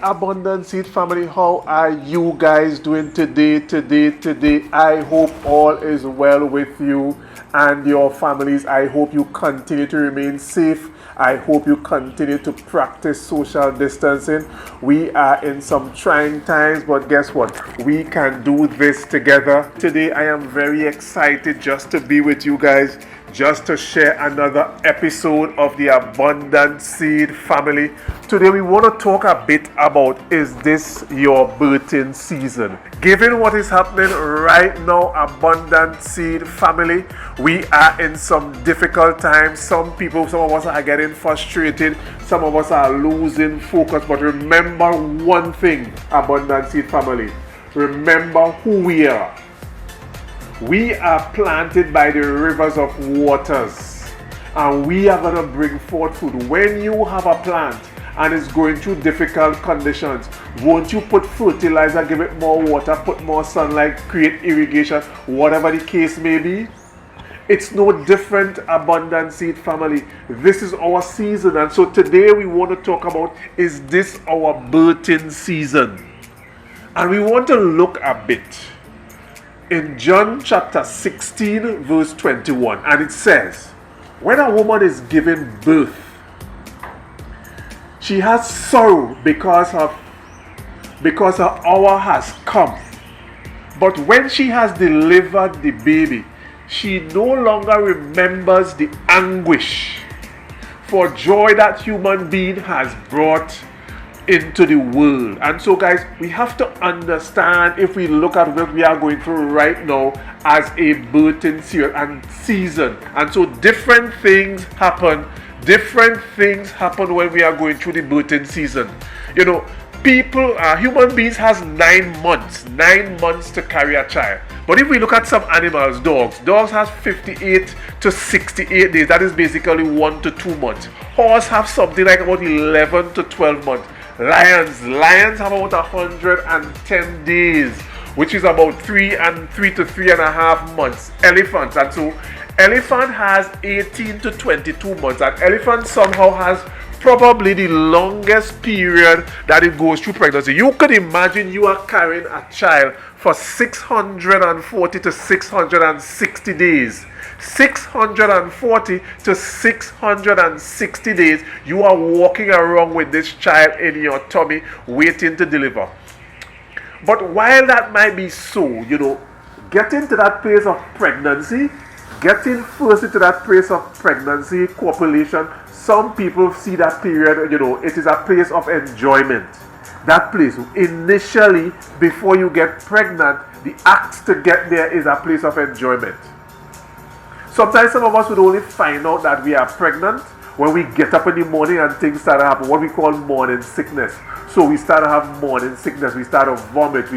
Abundant Seed family, how are you guys doing today? I hope all is well with you and your families. I hope you continue to remain safe. I hope you continue to practice social distancing. We are in some trying times, but guess what? We can do this together. Today I am very excited just to be with you guys, just to share another episode of the Abundant Seed family. Today we want to talk a bit about, is this your birthing season? Given what is happening right now, Abundant Seed family, we are in some difficult times. Some of us are getting frustrated. Some of us are losing focus. But remember one thing, Abundant Seed family. Remember who we are. We are planted by the rivers of waters, and we are going to bring forth food. When you have a plant and it's going through difficult conditions, won't you put fertilizer, give it more water, put more sunlight, create irrigation, whatever the case may be? It's no different, Abundant Seed family. This is our season, and so today we want to talk about, is this our birthing season? And we want to look a bit in John chapter 16 verse 21, and it says, when a woman is giving birth, she has sorrow because her hour has come. But when she has delivered the baby, she no longer remembers the anguish for joy that human being has brought into the world. And so guys, we have to understand, if we look at what we are going through right now as a birthing season, and so different things happen when we are going through the birthing season. You know, human beings has 9 months to carry a child. But if we look at some animals, dogs has 58 to 68 days. That is basically 1 to 2 months. Horse have something like about 11 to 12 months. Lions have about 110 days, which is about 3 to 3.5 months. Elephants, and so elephant has 18 to 22 months, and elephant somehow has probably the longest period that it goes through pregnancy. You could imagine you are carrying a child for 640 to 660 days. 640 to 660 days you are walking around with this child in your tummy waiting to deliver. But while that might be so, you know, getting to that place of pregnancy, copulation, some people see that period, you know, it is a place of enjoyment. That place, initially, before you get pregnant, the act to get there is a place of enjoyment. Sometimes some of us would only find out that we are pregnant when we get up in the morning and things start to happen, what we call morning sickness. So we start to have morning sickness, we start to vomit,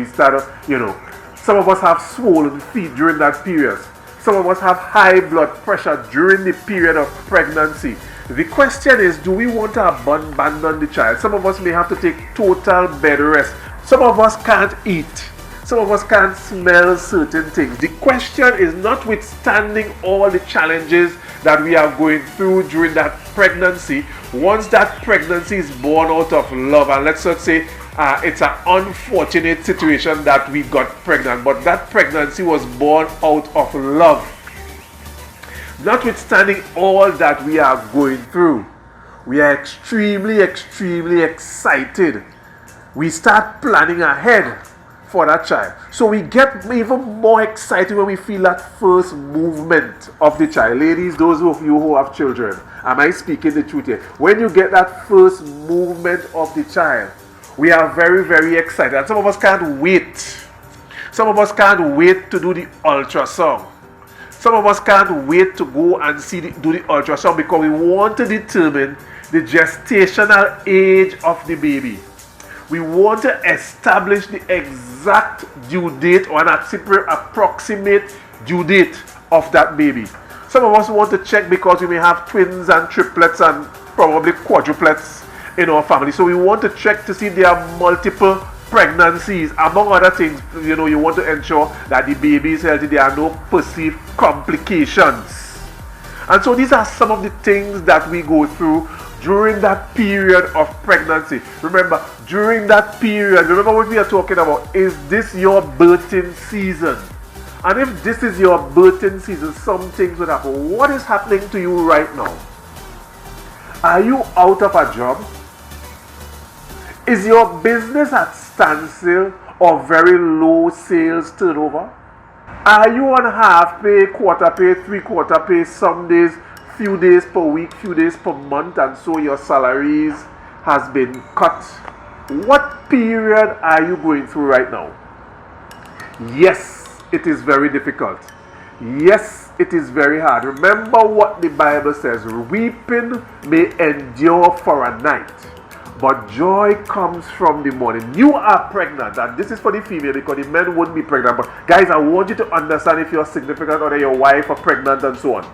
some of us have swollen feet during that period. Some of us have high blood pressure during the period of pregnancy. The question is, do we want to abandon the child? Some of us may have to take total bed rest. Some of us can't eat. Some of us can't smell certain things. The question is, notwithstanding all the challenges that we are going through during that pregnancy, once that pregnancy is born out of love, and let's not say it's an unfortunate situation that we got pregnant, but that pregnancy was born out of love. Notwithstanding all that we are going through, we are extremely excited. We start planning ahead for that child. So we get even more excited when we feel that first movement of the child. Ladies, those of you who have children, am I speaking the truth here? When you get that first movement of the child, we are very excited. And some of us can't wait. Some of us can't wait to do the ultrasound. Some of us can't wait to go and do the ultrasound because we want to determine the gestational age of the baby. We want to establish the exact due date or an approximate due date of that baby. Some of us want to check because we may have twins and triplets and probably quadruplets in our family. So we want to check to see if there are multiple pregnancies. Among other things, you want to ensure that the baby is healthy. There are no perceived complications. And so these are some of the things that we go through during that period of pregnancy. Remember, during that period, remember what we are talking about. Is this your birthing season? And if this is your birthing season, some things will happen. What is happening to you right now? Are you out of a job? Is your business at standstill or very low sales turnover? Are you on half pay, quarter pay, three-quarter pay, some days, few days per week, few days per month, and so your salaries has been cut? What period are you going through right now? Yes, it is very difficult. Yes, it is very hard. Remember what the Bible says. Weeping may endure for a night, but joy comes from the morning. You are pregnant, and this is for the female because the men wouldn't be pregnant. But guys, I want you to understand, if your significant other, your wife are pregnant and so on.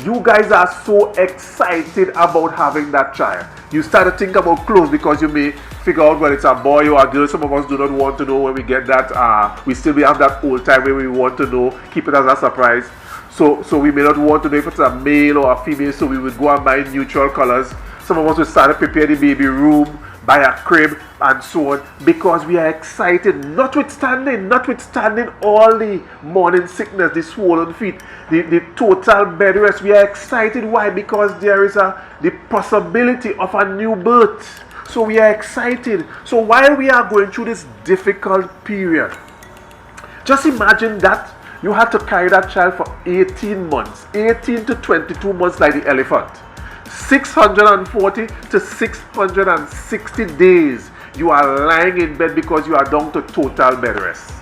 You guys are so excited about having that child. You start to think about clothes because you may figure out whether it's a boy or a girl. Some of us do not want to know when we get that. We still have that old time where we want to know, keep it as a surprise. So we may not want to know if it's a male or a female, so we would go and buy neutral colors. Some of us will start to prepare the baby room, buy a crib, and so on, because we are excited, notwithstanding all the morning sickness, the swollen feet, the total bed rest. We are excited. Why? Because there is the possibility of a new birth. So we are excited. So while we are going through this difficult period, just imagine that you had to carry that child for 18 months, 18 to 22 months like the elephant. 640 to 660 days you are lying in bed because you are down to total bed rest.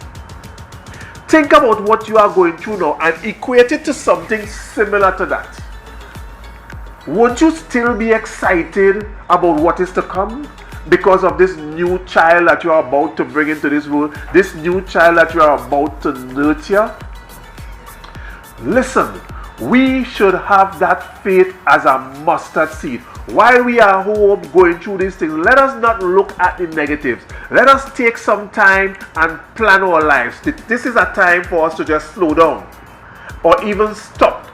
Think about what you are going through now and equate it to something similar to that. Won't you still be excited about what is to come because of this new child that you are about to bring into this world, this new child that you are about to nurture? Listen, we should have that faith as a mustard seed. While we are home going through these things, let us not look at the negatives. Let us take some time and plan our lives. This is a time for us to just slow down or even stop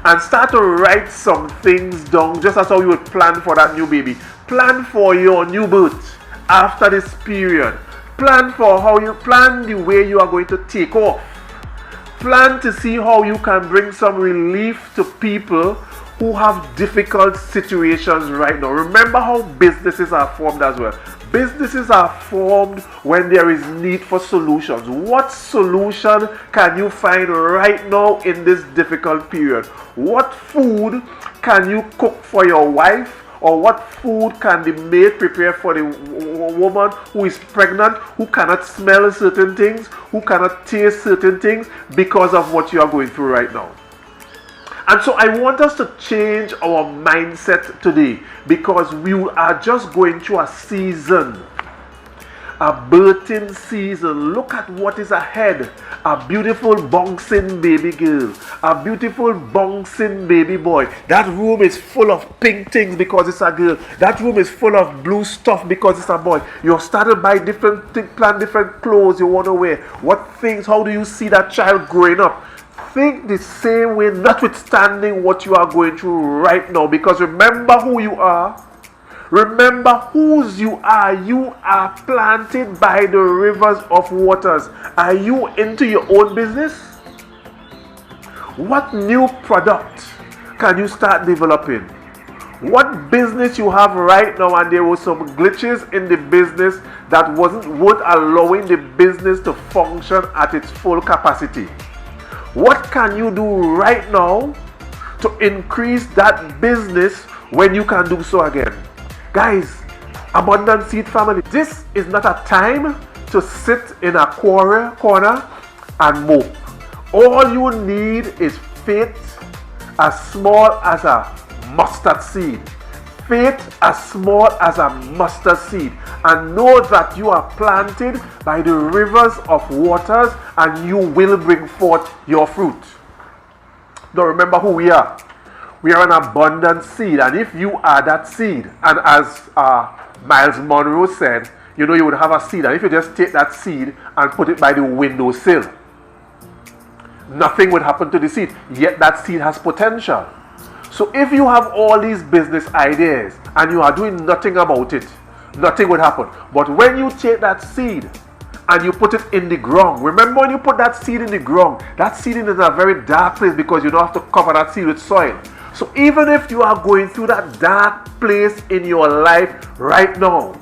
and start to write some things down, just as how you would plan for that new baby. Plan for your new birth after this period. Plan for how you plan the way you are going to take off. Plan to see how you can bring some relief to people who have difficult situations right now. Remember how businesses are formed as well. Businesses are formed when there is need for solutions. What solution can you find right now in this difficult period? What food can you cook for your wife? Or what food can the maid prepare for the woman who is pregnant, who cannot smell certain things, who cannot taste certain things because of what you are going through right now? And so I want us to change our mindset today, because we are just going through a season, a birthing season. Look at what is ahead. A beautiful bouncing baby girl, a beautiful bouncing baby boy. That room is full of pink things because it's a girl. That room is full of blue stuff because it's a boy. You're started by different things, plan different clothes you want to wear. What things, how do you see that child growing up? Think the same way, notwithstanding what you are going through right now, because remember who you are. Remember whose you are. You are planted by the rivers of waters. Are you into your own business? What new product can you start developing? What business you have right now, and there were some glitches in the business that weren't allowing the business to function at its full capacity? What can you do right now to increase that business when you can do so again? Guys, Abundant Seed family, this is not a time to sit in a corner and mope. All you need is faith as small as a mustard seed. Faith as small as a mustard seed. And know that you are planted by the rivers of waters, and you will bring forth your fruit. Now remember who we are. We are an abundant seed, and if you are that seed, and as Miles Monroe said, you would have a seed, and if you just take that seed and put it by the windowsill, nothing would happen to the seed, yet that seed has potential. So if you have all these business ideas and you are doing nothing about it, nothing will happen. But when you take that seed and you put it in the ground, remember when you put that seed in the ground, that seed is in a very dark place because you don't have to cover that seed with soil. So even if you are going through that dark place in your life right now,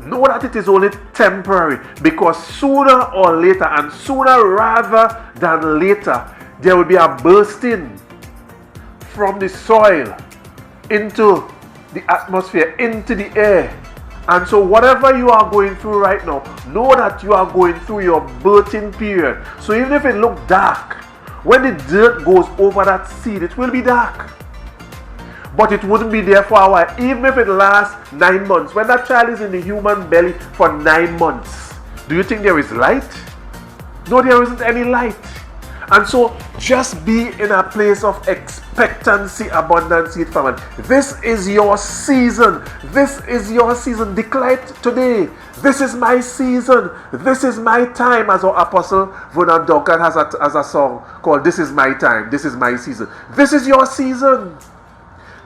know that it is only temporary, because sooner or later, and sooner rather than later, there will be a bursting from the soil into the atmosphere, into the air. And so whatever you are going through right now, know that you are going through your birthing period. So even if it looks dark, when the dirt goes over that seed, it will be dark. But it wouldn't be there for a while, even if it lasts 9 months. When that child is in the human belly for 9 months, do you think there is light? No, there isn't any light. And so just be in a place of expectancy, Abundant Seed family. This is your season. This is your season. Declare it today. This is my season. This is my time. As our apostle Vernon Duncan has a song called This Is My Time. This is my season. This is your season.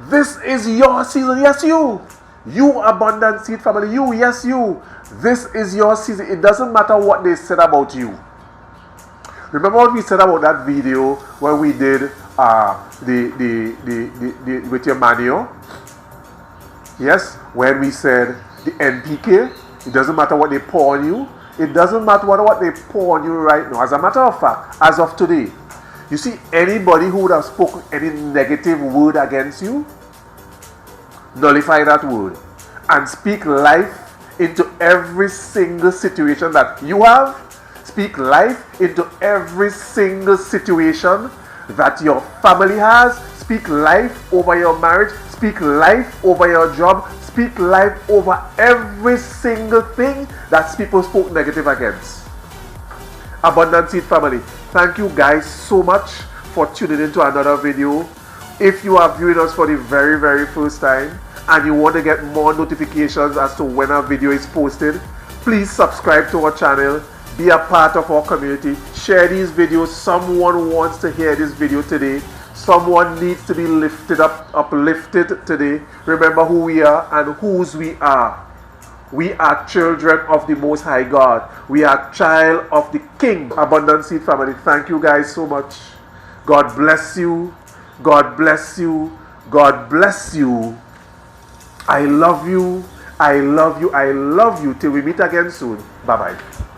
This is your season. Yes, you. You, Abundant Seed family. You, yes, you. This is your season. It doesn't matter what they said about you. Remember what we said about that video when we did with your manual? Yes, when we said the NPK, it doesn't matter what they pour on you. It doesn't matter what they pour on you right now. As a matter of fact, as of today, you see anybody who would have spoken any negative word against you, nullify that word and speak life into every single situation that you have. Speak life into every single situation that your family has. Speak life over your marriage. Speak life over your job. Speak life over every single thing that people spoke negative against. Abundant Seed family, thank you guys so much for tuning into another video. If you are viewing us for the very, very first time and you want to get more notifications as to when a video is posted, please subscribe to our channel. Be a part of our community. Share these videos. Someone wants to hear this video today. Someone needs to be lifted up, uplifted today. Remember who we are and whose we are. We are children of the Most High God. We are child of the King. Abundant Seed family, thank you guys so much. God bless you. God bless you. God bless you. I love you. I love you. I love you. Till we meet again soon. Bye-bye.